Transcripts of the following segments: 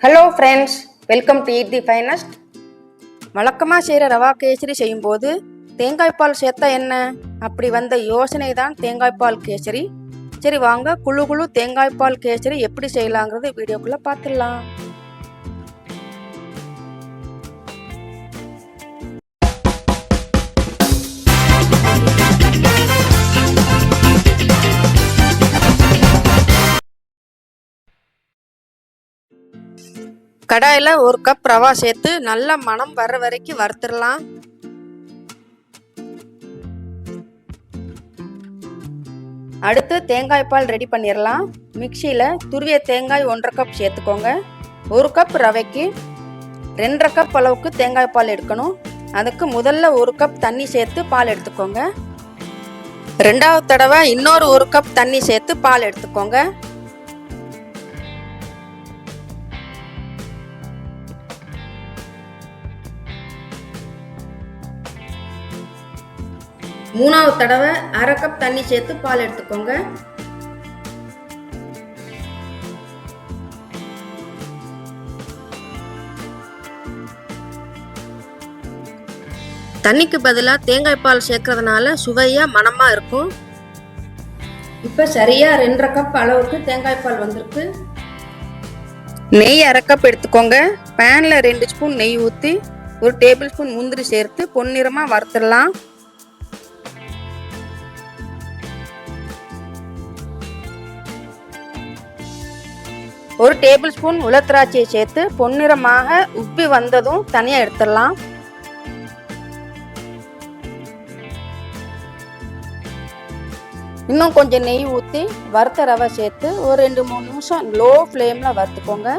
Hello friends, welcome to eat the finest. வழக்கமாக செய்கிற ரவா கேசரி செய்யும்போது தேங்காய் பால் சேர்த்தா என்ன, அப்படி வந்த யோசனை தான் தேங்காய் பால் கேசரி. சரி வாங்க, குழு குழு தேங்காய் பால் கேசரி எப்படி செய்யலாங்கிறது வீடியோக்குள்ளே பார்த்துடலாம். கடாயில் ஒரு கப் ரவா சேர்த்து நல்ல மணம் வர்ற வரைக்கும் வறுத்துடலாம். அடுத்து தேங்காய் பால் ரெடி பண்ணிடலாம். மிக்சியில் துருவிய தேங்காய் 1.5 கப் சேர்த்துக்கோங்க. 1 கப் ரவைக்கு 2.5 கப் அளவுக்கு தேங்காய் பால் எடுக்கணும். அதுக்கு முதல்ல 1 கப் தண்ணி சேர்த்து பால் எடுத்துக்கோங்க. ரெண்டாவது தடவை இன்னொரு 1 கப் தண்ணி சேர்த்து பால் எடுத்துக்கோங்க. மூணாவது தடவை 1/2 கப் தண்ணி சேர்த்து பால் எடுத்துக்கோங்க. தண்ணிக்கு பதிலாக தேங்காய் பால் சேர்க்கறதுனால சுவையா மணமா இருக்கும். இப்போ சரியா 2.5 கப் அளவுக்கு தேங்காய் பால் வந்திருக்கு. நெய் 1/2 கப் எடுத்துக்கோங்க. பேனில் 2 ஸ்பூன் நெய் ஊற்றி 1 டேபிள் ஸ்பூன் முந்திரி சேர்த்து பொன்னிறமாக வறுத்துடலாம். ஒரு டேபிள் ஸ்பூன் உலர்திராட்சையை சேர்த்து பொன்னிறமாக உப்பி வந்ததும் தனியாக எடுத்துடலாம். இன்னும் கொஞ்சம் நெய் ஊற்றி வறுத்த ரவை சேர்த்து ஒரு 2-3 நிமிஷம் லோ ஃப்ளேமில் வறுத்துக்கோங்க.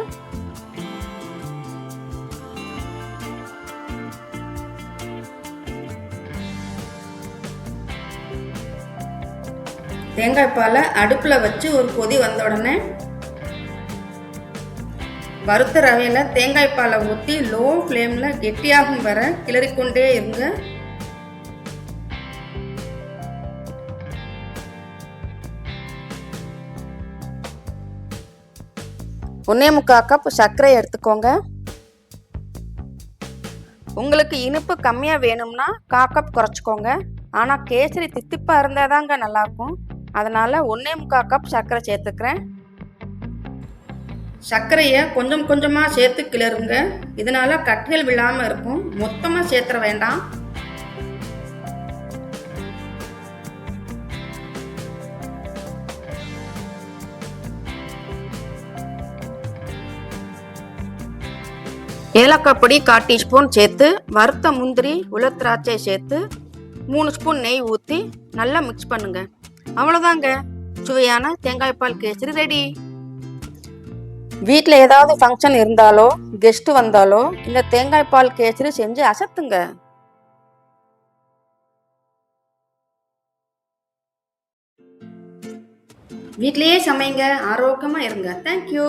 தேங்காய் பாலை அடுப்பில் வச்சு ஒரு கொதி வந்த உடனே வறுத்த ரவையில் தேங்காய் பாலை ஊற்றி லோ ஃப்ளேமில் கெட்டியாகும் வர கிளறிக்கொண்டே இருங்க. ஒன்றே முக்கால் கப் சர்க்கரை எடுத்துக்கோங்க. உங்களுக்கு இனிப்பு கம்மியாக வேணும்னா 1/4 கப் குறைச்சிக்கோங்க. ஆனால் கேசரி தித்திப்பாக இருந்தால் தாங்க நல்லாயிருக்கும். அதனால் 1/4 கப் சர்க்கரை சேர்த்துக்கிறேன். சர்க்கரையை கொஞ்சம் கொஞ்சமாக சேர்த்து கிளறுங்க. இதனால கட்டிகள் விழாமல் இருக்கும். மொத்தமாக சேர்த்துற வேண்டாம். ஏலக்காய் பொடி 1/4 டீஸ்பூன் சேர்த்து வறுத்த முந்திரி உலர் திராட்சை சேர்த்து 3 ஸ்பூன் நெய் ஊற்றி நல்லா மிக்ஸ் பண்ணுங்க. அவ்வளோதாங்க, சுவையான தேங்காய் பால் கேசரி ரெடி. வீட்டில் ஏதாவது ஃபங்க்ஷன் இருந்தாலோ கெஸ்ட் வந்தாலோ இந்த தேங்காய் பால் கேசரி செஞ்சு அசத்துங்க. வீட்டிலேயே சமைங்க, ஆரோக்கியமாக இருங்க. தேங்க்யூ.